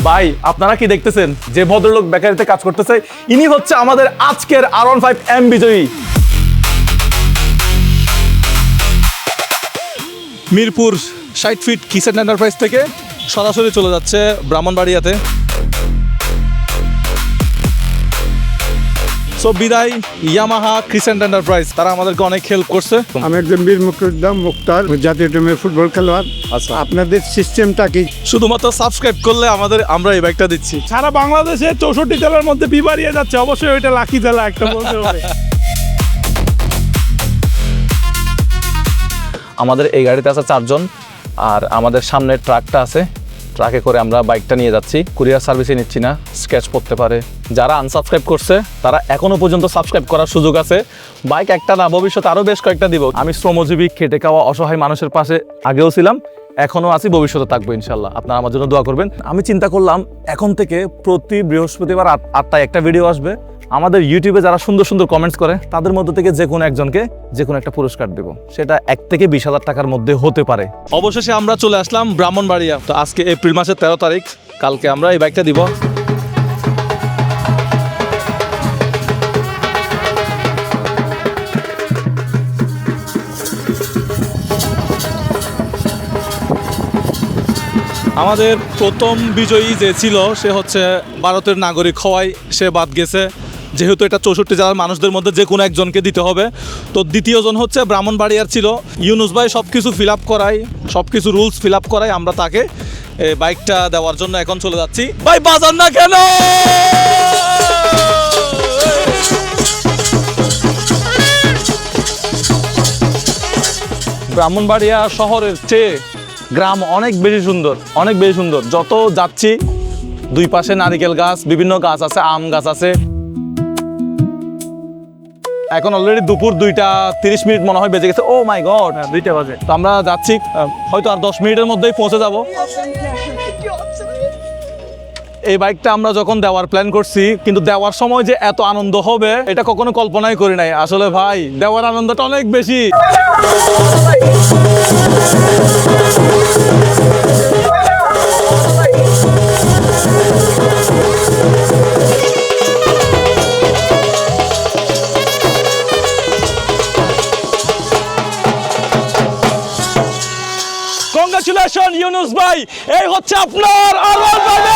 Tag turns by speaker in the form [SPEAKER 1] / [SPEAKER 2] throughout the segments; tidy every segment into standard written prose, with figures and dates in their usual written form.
[SPEAKER 1] ভাই আপনারা কি দেখতেছেন যে ভদ্রলোক বেকারিতে কাজ করতেছে ইনি হচ্ছে আমাদের আজকের R15M বিজয়ী। মিরপুর 60 ফিট কিচেন এন্টারপ্রাইজ থেকে সরাসরি চলে যাচ্ছে ব্রাহ্মণবাড়িয়াতে। সো বিদায় ইয়ামাহা ক্রিসেন্ট এন্টারপ্রাইজ, তারা আমাদেরকে অনেক হেল্প করছে।
[SPEAKER 2] আমি একজন বীর মুক্তার জাতীয় টিমের ফুটবল খেলোয়াড়।
[SPEAKER 1] আচ্ছা,
[SPEAKER 2] আপনাদের সিস্টেমটা কি?
[SPEAKER 1] শুধুমাত্র সাবস্ক্রাইব করলে আমরা এই বাইকটা দিচ্ছি।
[SPEAKER 2] সারা বাংলাদেশে 64 জেলার মধ্যে বিবাড়িয়ে যাচ্ছে, অবশ্যই ওইটা লাকি জেলা একটা বলতে হবে।
[SPEAKER 1] আমাদের এই গাড়িতে আছে 4 জন, আর আমাদের সামনে ট্রাকটা আছে, ট্রাকে করে আমরা বাইকটা নিয়ে যাচ্ছি। কুরিয়ার সার্ভিসে নিচ্ছি না, স্ক্র্যাচ পড়তে পারে। যারা আনসাবস্ক্রাইব করছে তারা এখনো পর্যন্ত সাবস্ক্রাইব করার সুযোগ আছে। বাইক একটা না, ভবিষ্যতে আরও বেশ কয়েকটা দিব। আমি শ্রমজীবী, খেটে খাওয়া অসহায় মানুষের পাশে আগেও ছিলাম, এখনও আছি, ভবিষ্যতে থাকবো ইনশাল্লাহ। আপনারা আমার জন্য দোয়া করবেন। আমি চিন্তা করলাম এখন থেকে প্রতি বৃহস্পতিবার 8টায় একটা ভিডিও আসবে। আমাদের ইউটিউবে যারা সুন্দর সুন্দর কমেন্টস করে তাদের মধ্যে থেকে যে কোনো একজনকে যে কোনো একটা পুরস্কার দেব, সেটা 1 থেকে 20,000 টাকার মধ্যে হতে পারে। অবশেষে আমরা চলে আসলাম ব্রাহ্মণবাড়িয়া। তো আজকে এপ্রিল মাসের 13 তারিখ, কালকে আমরা এই বাইকটা দিব। আমাদের প্রথম বিজয়ী যে ছিল সে হচ্ছে ভারতের নাগরিক হওয়ায় সে বাদ গেছে, যেহেতু এটা 64 জেলার মানুষদের মধ্যে যে কোনো একজনকে দিতে হবে। তো দ্বিতীয়জন হচ্ছে ব্রাহ্মণবাড়িয়ার ছিল ইউনুস ভাই, সব কিছু ফিল আপ করাই, সব কিছু রুলস ফিল আপ করাই আমরা তাকে বাইকটা দেওয়ার জন্য এখন চলে যাচ্ছি। ভাই বাজার না কেন? ব্রাহ্মণবাড়িয়া শহরের চেয়ে গ্রাম অনেক বেশি সুন্দর, অনেক বেশি সুন্দর। যত যাচ্ছি দুই পাশে নারিকেল গাছ, বিভিন্ন গাছ আছে, আম গাছ আছে। এখন অলরেডি দুপুর 2:30 মিনিট মনে হয় বেজে গেছে। ও মাই গড, 2টা বাজে। তো আমরা যাচ্ছি, হয়তো আর 10 মিনিটের মধ্যেই পৌঁছে যাব। এই বাইকটা আমরা যখন দেওয়ার প্ল্যান করছি, কিন্তু দেওয়ার সময় যে এত আনন্দ হবে এটা কখনো কল্পনাই করি নাই। আসলে ভাই দেওয়ার আনন্দটা অনেক বেশি। কংগ্রাচুলেশন ইউনুস ভাই, এই হচ্ছে আপনার R15।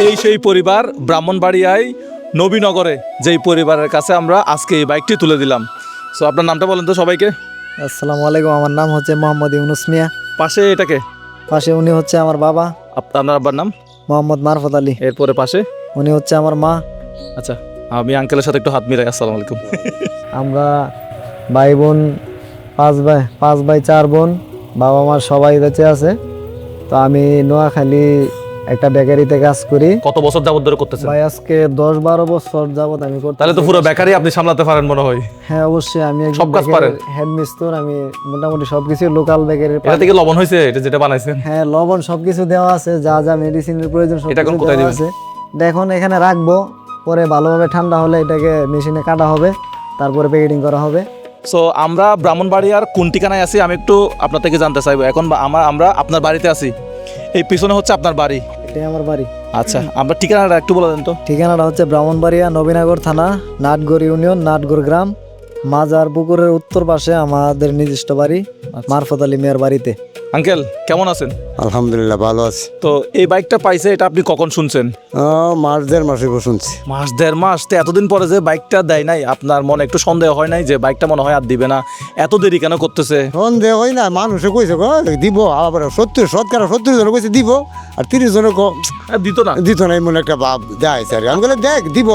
[SPEAKER 1] এই সেই পরিবার ব্রাহ্মণবাড়িয়ায় নবীনগরে, যেই পরিবারের কাছে আমরা আজকে এই বাইকটি তুলে দিলাম। সো আপনার নামটা বলেন তো সবাইকে।
[SPEAKER 3] আসসালামু আলাইকুম, আমার নাম হচ্ছে মোহাম্মদ ইউনুস মিয়া।
[SPEAKER 1] পাশে এটাকে?
[SPEAKER 3] পাশে উনি হচ্ছে আমার বাবা।
[SPEAKER 1] আপনার আব্বার নাম?
[SPEAKER 3] মোহাম্মদ মারফত আলী।
[SPEAKER 1] এরপরে পাশে
[SPEAKER 3] উনি হচ্ছে আমার মা।
[SPEAKER 1] আচ্ছা, আমি আঙ্কেলের সাথে একটু হাত মিলাই। আসসালামু আলাইকুম।
[SPEAKER 3] আমরা ভাই বোন 5 ভাই 4 বোন। বাবা মা সবাই বেঁচে আছে। তো আমি নোয়াখালী একটা বেকারিতে কাজ করি।
[SPEAKER 1] কত বছর যাবত ধরে করতেছেন?
[SPEAKER 3] ভাই আজকে 10-12 বছর যাবত আমি করতেছি।
[SPEAKER 1] তাহলে তো পুরো বেকারি আপনি সামলাতে পারেন মনে হয়।
[SPEAKER 3] হ্যাঁ অবশ্যই, আমি
[SPEAKER 1] সব কাজ পারেন?
[SPEAKER 3] হেড মিস্ত্রি। আমি মোটামুটি সবকিছু লোকাল বেকারির।
[SPEAKER 1] এটা থেকে লবণ হয়েছে, এটা যেটা বানাইছেন?
[SPEAKER 3] হ্যাঁ লবণ সবকিছু দেওয়া আছে, যা যা মেডিসিনের প্রয়োজন সব
[SPEAKER 1] এটা এখন
[SPEAKER 3] কিছু
[SPEAKER 1] কোথায়
[SPEAKER 3] দেওয়া
[SPEAKER 1] দিবেন?
[SPEAKER 3] আছে। এটা এখন এখানে রাখবো, পরে ভালোভাবে ঠান্ডা হলে এটাকে মেশিনে কাটা হবে, তারপরে প্যাকেটিং করা হবে।
[SPEAKER 1] সো আমরা ব্রাহ্মণবাড়িয়ার কোন ঠিকানায় আছি আমি একটু আপনার থেকে জানতে চাইবো। এখন আমরা আপনার বাড়িতে আছি, এই পিছনে হচ্ছে আপনার বাড়ি।
[SPEAKER 3] এটাই আমার বাড়ি।
[SPEAKER 1] আচ্ছা, আমরা ঠিকানাটা একটু বলে দেন তো।
[SPEAKER 3] ঠিকানাটা হচ্ছে ব্রাহ্মণবাড়িয়া নবীনগর থানা, নাটগড় ইউনিয়ন, নাটগড় গ্রাম, মাজার পুকুরের উত্তর পাশে আমাদের নিজস্ব বাড়ি, মারফত আলী মিয়ার বাড়িতে।
[SPEAKER 1] আঙ্কেল কেমন আছেন?
[SPEAKER 4] আলহামদুলিল্লাহ ভালো আছি।
[SPEAKER 1] তো এই বাইকটা পাইছে, এটা আপনি কখন শুনছেন?
[SPEAKER 4] মাস 1.5 মাস হইব শুনছি।
[SPEAKER 1] মাস 1.5 মাস? তো এতদিন পরে যে বাইকটা দেয় নাই, আপনার মনে একটু সন্দেহ হয় নাই যে বাইকটা মনে হয় আর দিবে না? এত দেরি কেন করতেছে?
[SPEAKER 4] সন্দেহ হয় না, মানুষে কইছে দিব, আবার 70 জন কইছে দিব, আর 30 জন
[SPEAKER 1] দিত না।
[SPEAKER 4] দিত না, এমন একটা ভাব দেয় স্যার। আমি বলে দেখ দিব,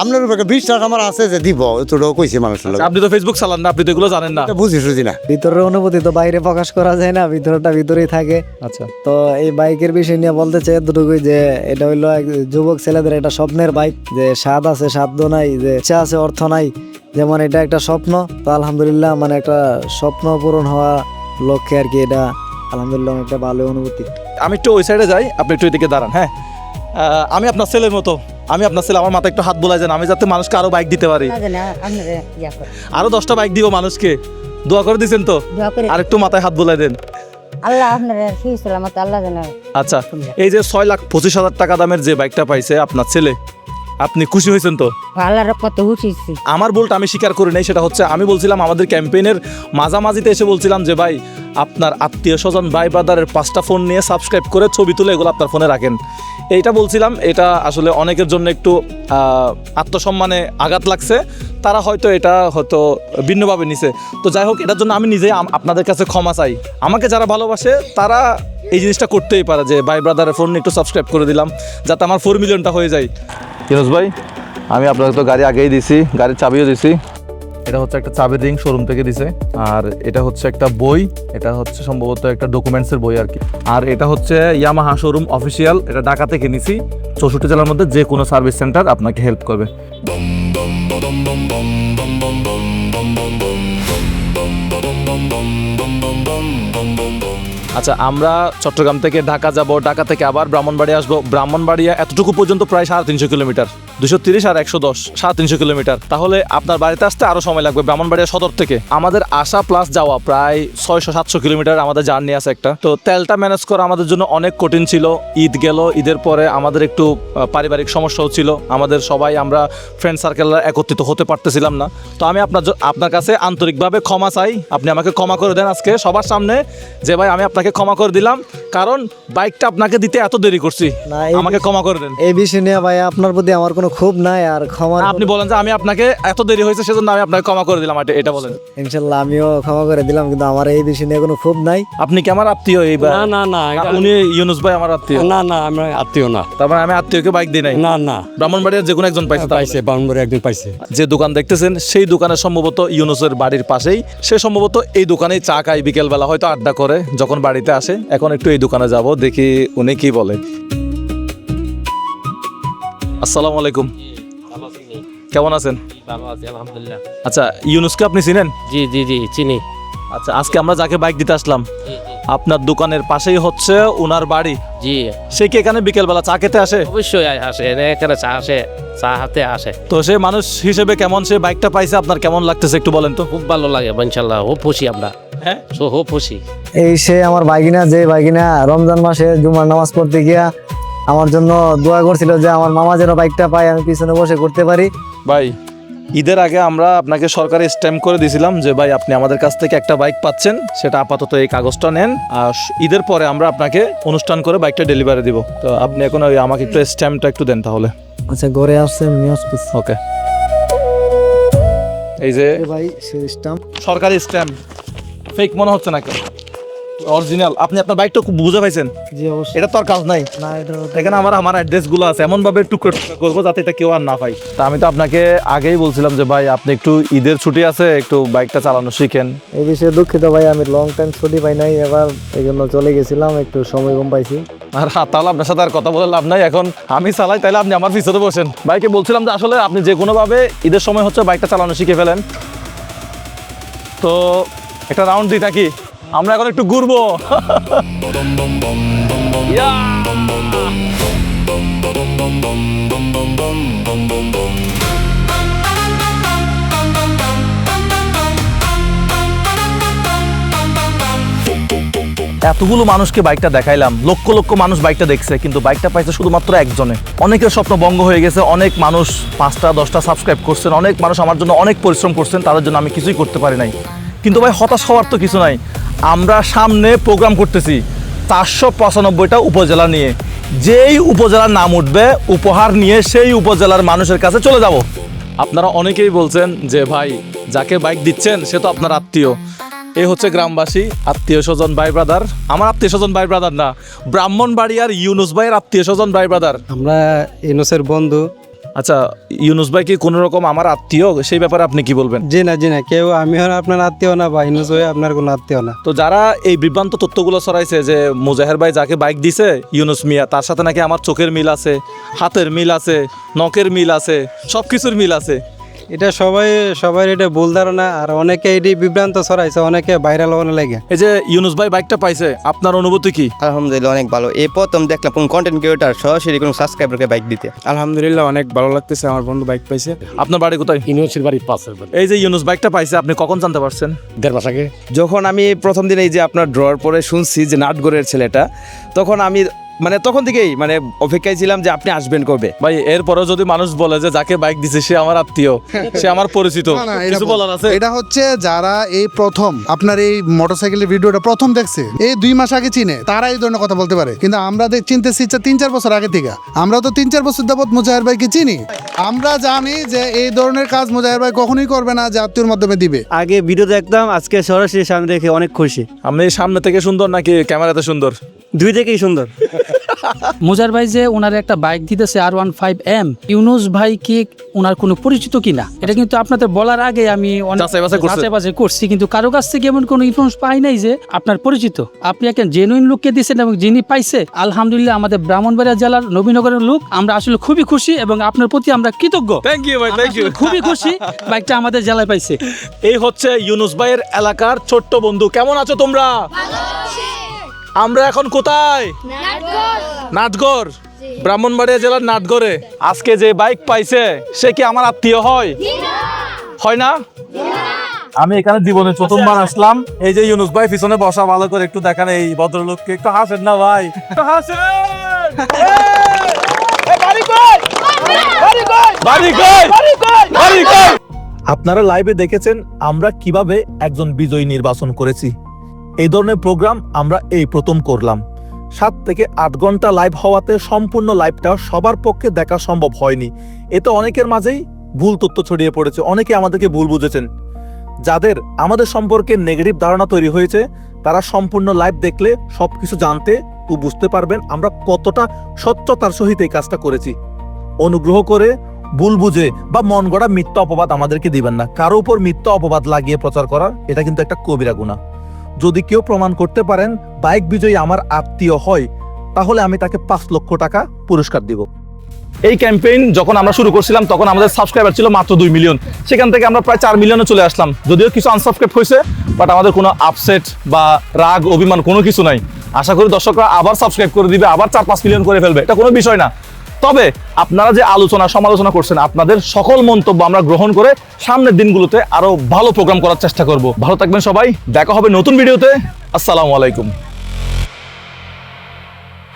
[SPEAKER 4] আপনার উপরে বিশ্বাস আমার আছে যে দিব এতটাও কইছে মানুষের লোক
[SPEAKER 1] আপনি তো ফেসবুক চালান না, আপনি তো এগুলো জানেন না।
[SPEAKER 4] বুঝি সুঝি না
[SPEAKER 3] ভিতরের অনুভূতি তো বাইরে প্রকাশ করা যায় না, ভিতরটা ভিতরেই থাকে।
[SPEAKER 1] আচ্ছা,
[SPEAKER 3] তো এই বাইকের বিষয় নিয়ে বলতে চাই এতটুকুই যে এটা হইলো এক যুবক ছেলেদের একটা স্বপ্নের বাইক, যে স্বাদ আছে সাধ্য নাই, যে ইচ্ছা আছে অর্থ নাই, যেমন এটা একটা স্বপ্ন। তো আলহামদুলিল্লাহ মানে একটা স্বপ্ন পূরণ হওয়া লক্ষ্যে আর কি, এটা আলহামদুলিল্লাহ অনেকটা ভালো অনুভূতি।
[SPEAKER 1] আমি একটু ওই সাইডে যাই, আপনি একটু এদিকে দাঁড়ান। হ্যাঁ, আমি আপনার ছেলের মতো, আমি আপনার ছেলে, আমার মাথায় একটু হাত বোলাই যান, আমি যাতে মানুষকে আরো বাইক দিতে পারি, আরো 10টা বাইক দিব মানুষকে। দোয়া করে দিয়েছেন তো, আর একটু মাথায় হাত বোলাই দেন।
[SPEAKER 5] আল্লাহ আপনার সেই সালামত আল্লাহ জানে।
[SPEAKER 1] আচ্ছা, এই যে 6,25,000 টাকা দামের যে বাইকটা পাইছে আপনার ছেলে, আপনি খুশি হয়েছেন তো?
[SPEAKER 5] আল্লাহর রহমতে উঠিছি।
[SPEAKER 1] আমার ভুলটা আমি স্বীকার করি নাই, সেটা হচ্ছে আমি বলছিলাম আমাদের ক্যাম্পেইনের মাঝামাঝিতে এসে বলছিলাম যে ভাই আপনার আত্মীয় স্বজন ভাই ব্রাদারের 5টা ফোন নিয়ে সাবস্ক্রাইব করে ছবি তুলে এগুলো আপনার ফোনে রাখেন, এইটা বলছিলাম। এটা আসলে অনেকের জন্য একটু আত্মসম্মানে আঘাত লাগছে, তারা হয়তো এটা হয়তো ভিন্নভাবে নিছে। তো যাই হোক, এটার জন্য আমি নিজেই আপনাদের কাছে ক্ষমা চাই। আমাকে যারা ভালোবাসে তারা এই জিনিসটা করতেই পারে, যে ভাই ব্রাদারের ফোন একটু সাবস্ক্রাইব করে দিলাম যাতে আমার 4 মিলিয়নটা হয়ে যায়। ফিরোজ ভাই, আমি আপনাকে তো গাড়ি আগেই দিছি, গাড়ির চাবিও দিছি। এটা হচ্ছে একটা চাবির রিং শোরুম থেকে দিছে, আর এটা হচ্ছে একটা বই, এটা হচ্ছে সম্ভবত একটা ডকুমেন্টসের বই আর কি। আর এটা হচ্ছে ইয়ামাহা শোরুম অফিসিয়াল, এটা ঢাকা থেকে নিছি। 64 জেলার মধ্যে যে কোনো সার্ভিস সেন্টার আপনাকে হেল্প করবে। আচ্ছা, আমরা চট্টগ্রাম থেকে ঢাকা যাব, ঢাকা থেকে আবার ব্রাহ্মণবাড়িয়া আসবো। ব্রাহ্মণবাড়িয়া এতটুকু পর্যন্ত প্রায় 350 কিলোমিটার, 230 আর 110, 350 কিলোমিটার। তাহলে আপনার বাড়িতে আসতে আরও সময় লাগবে ব্রাহ্মণবাড়িয়া সদর থেকে। আমাদের আসা প্লাস যাওয়া প্রায় 600-700 কিলোমিটার আমাদের জার্নি আছে একটা। তো তেলটা ম্যানেজ করা আমাদের জন্য অনেক কঠিন ছিল। ঈদ গেল, ঈদের পরে আমাদের একটু পারিবারিক সমস্যাও ছিল, আমাদের সবাই আমরা ফ্রেন্ড সার্কেলরা একত্রিত হতে পারতেছিলাম না। তো আমি আপনার কাছে আন্তরিকভাবে ক্ষমা চাই, আপনি আমাকে ক্ষমা করে দেন আজকে সবার সামনে, যে ভাই আমি আপনাকে ক্ষমা করে দিলাম, কারণ বাইকটা আপনাকে দিতে এত দেরি করছি,
[SPEAKER 3] না, এই
[SPEAKER 1] আমাকে ক্ষমা করে দেন।
[SPEAKER 3] এই বিষয় নিয়ে ভাই আপনার প্রতি আমার কোনো ক্ষোভ নাই, আর ক্ষমা
[SPEAKER 1] আপনি বলেন যে আমি আপনাকে এত দেরি হয়েছে সেজন্য আমি আপনাকে ক্ষমা করে দিলাম, এটা বলেন।
[SPEAKER 3] ইনশাল্লাহ আমিও ক্ষমা করে দিলাম, কিন্তু আমার এই বিষয় নিয়ে কোনো ক্ষোভ নাই।
[SPEAKER 1] আপনি কি আমার আত্মীয়? এইবার
[SPEAKER 6] না না না এটা-
[SPEAKER 1] উনি ইউনুস ভাই আমার আত্মীয়,
[SPEAKER 6] না না আমরা আত্মীয় না।
[SPEAKER 1] তারপরে আমি আত্মীয়কে বাইক দিই নাই।
[SPEAKER 6] না না
[SPEAKER 1] ব্রাহ্মণবাড়িয়ার যে কোনো একজন পাইছে তাহলে।
[SPEAKER 6] পাইছে, বাউন্ডারি একদিন পাইছে।
[SPEAKER 1] যে দোকান দেখতেছেন সেই দোকানে সম্ভবত ইউনুসের বাড়ির পাশেই, সে সম্ভবত এই দোকানেই চা খায় বিকেলবেলা, হয়তো আড্ডা করে যখন বাড়িতে আসে। এখন একটু এই দোকানে যাব, দেখি উনি কি বলে। আসসালামু আলাইকুম, কেমন আছেন?
[SPEAKER 7] ভালো আছি আলহামদুলিল্লাহ।
[SPEAKER 1] আচ্ছা, ইউনুসকে আপনি চিনেন?
[SPEAKER 7] জি জি জি চিনি।
[SPEAKER 1] আচ্ছা, আজকে আমরা যাকে বাইক দিতে আসলাম আপনার দোকানের পাশেই হচ্ছে ওনার বাড়ি।
[SPEAKER 7] জি
[SPEAKER 1] সে কি এখানে বিকেলবেলা চা খেতে আসে?
[SPEAKER 7] অবশ্যই আসে, এখানে চা আসে, চা হাতে আসে।
[SPEAKER 1] তো সে মানুষ হিসেবে কেমন, সে বাইকটা পাইছে আপনার কেমন লাগতেছে একটু বলেন তো।
[SPEAKER 7] খুব ভালো লাগে ইনশাল্লাহ, খুব খুশি আমরা।
[SPEAKER 1] হ্যাঁ,
[SPEAKER 7] খুব খুশি।
[SPEAKER 3] এই সে আমার বাইকিনা, যে বাইকিনা রমজান মাসে জুমার নামাজ পড়তে গিয়া আমার জন্য দোয়া করছিল যে আমার মামা যেন বাইকটা পায়, আমি পিছনে বসে করতে পারি।
[SPEAKER 1] ভাই ঈদের আগে আমরা আপনাকে সরকারি স্ট্যাম্প করে দিয়েছিলাম যে ভাই আপনি আমাদের কাছ থেকে একটা বাইক পাচ্ছেন, সেটা আপাতত এই কাগজটা নেন, আর ঈদের পরে আমরা আপনাকে অনুষ্ঠান করে বাইকটা ডেলিভারি দিব। তো আপনি এখন ওই আমাকে একটু স্ট্যাম্পটা একটু দেন তাহলে।
[SPEAKER 3] আচ্ছা, ঘরে আসছে নিয়ে আসতেছি।
[SPEAKER 1] ওকে, এই যে
[SPEAKER 3] ভাই সে স্টাম্প।
[SPEAKER 1] সরকারি স্ট্যাম্প, ফেক মনে হচ্ছে না, অরিজিনাল। আপনি আপনার বাইকটা খুব বুঝে পাইছেন,
[SPEAKER 3] জি অবশ্যই।
[SPEAKER 1] এটা তো আর কাজ নাই।
[SPEAKER 3] না, এটা
[SPEAKER 1] এখানে আমার অ্যাড্রেসগুলো আছে, এমনভাবে টুকরো টুকরো করবো যাতে এটা কেউ আর না পাই। তা আমি তো আপনাকে আগেই বলছিলাম যে ভাই আপনি একটু ঈদের ছুটি আছে, একটু বাইকটা চালানো শিখেন।
[SPEAKER 3] এই বিষয়ে দুঃখিত ভাই, আমি লং টাইম ছুটি পাই নাই, এবার এই জন্য চলে গেছিলাম, একটু সময় কম পাইছি।
[SPEAKER 1] আর তাহলে আপনার সাথে আর কথা বলে লাভ নাই, এখন আমি চালাই, তাহলে আপনি আমার পিছনে বসেন। বাইকে বলছিলাম যে আসলে আপনি যে কোনোভাবে ঈদের সময় হচ্ছে বাইকটা চালানো শিখে ফেলেন। তো একটা রাউন্ড দিই নাকি? আমরা এখন একটু ঘুরবো। এতগুলো মানুষকে বাইকটা দেখাইলাম, লক্ষ লক্ষ মানুষ বাইকটা দেখছে, কিন্তু বাইকটা পাইছে শুধুমাত্র একজনে। অনেকের স্বপ্ন ভঙ্গ হয়ে গেছে, অনেক মানুষ 5টা 10টা সাবস্ক্রাইব করছেন, অনেক মানুষ আমার জন্য অনেক পরিশ্রম করছেন, তাদের জন্য আমি কিছুই করতে পারি নাই। কিন্তু ভাই হতাশ হওয়ার তো কিছু নাই, আমরা সামনে প্রোগ্রাম করতেছি 495টা উপজেলা নিয়ে। যেই উপজেলার নাম উঠবে উপহার নিয়ে সেই উপজেলার মানুষের কাছে চলে যাব। আপনারা অনেকেই বলছেন যে ভাই যাকে বাইক দিচ্ছেন সে তো আপনার আত্মীয়। এই হচ্ছে গ্রামবাসী, আত্মীয় স্বজন ভাই ব্রাদার। আমার আত্মীয় স্বজন ভাই ব্রাদার না, ব্রাহ্মণবাড়িয়ার ইউনুস ভাইয়ের আত্মীয় স্বজন ভাই ব্রাদার।
[SPEAKER 6] আমরা ইউনুসের বন্ধু,
[SPEAKER 1] আচ্ছা, ইউনুস ভাই কি কোনো রকম আমার আত্মীয়, সেই ব্যাপারে আপনি কি বলবেন?
[SPEAKER 8] জি না কেউ আমি হল আপনার আত্মীয় না বা ইউনুস ভাই আপনার কোনো আত্মীয় না।
[SPEAKER 1] তো যারা এই বিভ্রান্ত তথ্যগুলো ছড়াইছে যে মুজাহের ভাই যাকে বাইক দিছে ইউনুস মিয়া, তার সাথে নাকি আমার চোখের মিল আছে, হাতের মিল আছে, নখের মিল আছে, সব কিছুর মিল আছে,
[SPEAKER 8] এটা সবাই এটা ভুল ধারণা, আর অনেকে এটি বিভ্রান্ত ছড়াইছে, অনেকে ভাইরাল হওয়ার লাগে।
[SPEAKER 1] এই যে ইউনুস ভাই বাইকটা পাইছে, আপনার অনুভূতি কি?
[SPEAKER 9] আলহামদুলিল্লাহ অনেক ভালো। এই প্রথম দেখলাম কোন কন্টেন্ট ক্রিয়েটার সরাসরি কোনো সাবস্ক্রাইবারকে বাইক দিতে।
[SPEAKER 2] আলহামদুলিল্লাহ অনেক ভালো লাগতেছে, আমার বন্ধু বাইক পাইছে।
[SPEAKER 1] আপনার বাড়ি কোথায়?
[SPEAKER 6] ইউনিভার্সিটির বাড়ির পাশের বাড়ি।
[SPEAKER 1] এই যে ইউনুস বাইকটা পাইছে, আপনি কখন জানতে পারছেন?
[SPEAKER 6] 1.5 মাস আগে।
[SPEAKER 10] যখন আমি প্রথম দিন এই যে আপনার ড্রয়ার পরে শুনছি যে নাটগড়ের ছেলেটা, তখন আমি তখন থেকেই অপেক্ষায় ছিলাম যে আপনি আসবেন কবে।
[SPEAKER 1] ভাই এরপরেও যদি মানুষ বলে যে যাকে বাইক দিছে সে আমার আত্মীয়, সে আমার পরিচিত, কিছু বলার আছে?
[SPEAKER 11] এটা হচ্ছে যারা এই প্রথম আপনার এই মোটরসাইকেলের ভিডিওটা প্রথম দেখছে, এই 2 মাস আগে চিনে, তারা এই ধরনের কথা বলতে পারে। কিন্তু আমরা চিনতেছি 3-4 বছর আগে থেকে। আমরা তো 3-4 বছর যাবত মুজাহির ভাইকে চিনি। আমরা জানি যে এই ধরনের কাজ মুজাহির ভাই কখনোই করবে না যে আত্মীয়র মাধ্যমে দিবে।
[SPEAKER 8] আগে ভিডিও দেখতাম, আজকে সরাসরি সামনে দেখে অনেক খুশি।
[SPEAKER 1] আপনি সামনে থেকে সুন্দর নাকি ক্যামেরাতে সুন্দর?
[SPEAKER 8] দুই থেকেই সুন্দর।
[SPEAKER 12] মুজাহির ভাই যে ওনার একটা বাইক দিতেছে R15M, ইউনুস ভাই কি ওনার কোনো পরিচিত কিনা এটা কিন্তু আপনাদের বলার আগে আমি যাচাই করছি, কিন্তু কারো কাছ থেকে এমন কোনো ইনফরমেশন পাই নাই যে আপনার পরিচিত। আপনি একটা জেনুইন লোককে দিয়েছেন এবং যিনি পাইছে আলহামদুলিল্লাহ আমাদের ব্রাহ্মণবাড়িয়া জেলার নবীনগরের লোক, আমরা আসলে খুবই খুশি এবং আপনার প্রতি আমরা কৃতজ্ঞ।
[SPEAKER 1] থ্যাংক ইউ ভাই, থ্যাংক ইউ।
[SPEAKER 12] খুবই খুশি বাইকটা আমাদের জেলায় পাইছে।
[SPEAKER 1] এই হচ্ছে ইউনুস ভাইয়ের এলাকার ছোট্ট বন্ধু। কেমন আছো তোমরা? আমরা এখন কোথায়? নাটগড়, ব্রাহ্মণবাড়িয়া জেলার নাটগড়ে। আজকে যে বাইক পাইছে সে কি আমার আত্মীয় হয়? হয় না? আমি এখানে জীবনে প্রথমবার আসলাম। এই যে ইউনুস ভাই পিছনে বসা, ভালো করে একটু দেখান এই ভদ্রলোককে, একটু হাসেন না ভাই, একটু হাসেন। আপনারা লাইভে দেখেছেন আমরা কিভাবে একজন বিজয়ী নির্বাচন করেছি। এই ধরনের প্রোগ্রাম আমরা এই প্রথম করলাম। 7 থেকে 8 ঘন্টা লাইভ হওয়াতে সম্পূর্ণ লাইভটা সবার পক্ষে দেখা সম্ভব হয়নি। এতে অনেকের মাঝেই ভুল তথ্য ছড়িয়ে পড়েছে, অনেকে আমাদেরকে ভুল বুঝেছেন। যাদের আমাদের সম্পর্কে নেগেটিভ ধারণা তৈরি হয়েছে তারা সম্পূর্ণ লাইভ দেখলে সবকিছু জানতে ও বুঝতে পারবেন আমরা কতটা স্বচ্ছতার সহিত এই কাজটা করেছি। অনুগ্রহ করে ভুল বুঝে বা মন গড়া মিথ্যা অপবাদ আমাদেরকে দিবেন না। কারো উপর মিথ্যা অপবাদ লাগিয়ে প্রচার করা এটা কিন্তু একটা কবিরা গুনাহ। যদি কেউ প্রমাণ করতে পারেন বাইক বিজয়ী আমার আত্মীয় হয়, তাহলে আমি তাকে 5 লক্ষ টাকা পুরস্কার দিব। এই ক্যাম্পেইন যখন আমরা শুরু করছিলাম তখন আমাদের সাবস্ক্রাইবার ছিল মাত্র 2 মিলিয়ন। সেখান থেকে আমরা প্রায় 4 মিলিয়নে চলে আসলাম। যদিও কিছু আনসাবস্ক্রাইব হয়েছে, বাট আমাদের কোনো আপসেট বা রাগ অভিমান কোনো কিছু নাই। আশা করি দর্শকরা আবার সাবস্ক্রাইব করে দিবে, আবার 4-5 মিলিয়ন করে ফেলবে, এটা কোনো বিষয় না। তবে আপনারা যে আলোচনা সমালোচনা করছেন, আপনাদের সকল মন্তব্য আমরা গ্রহণ করে সামনের দিনগুলোতে আরো ভালো প্রোগ্রাম করার চেষ্টা করব। ভালো থাকবেন সবাই, দেখা হবে নতুন ভিডিওতে। আসসালামু আলাইকুম।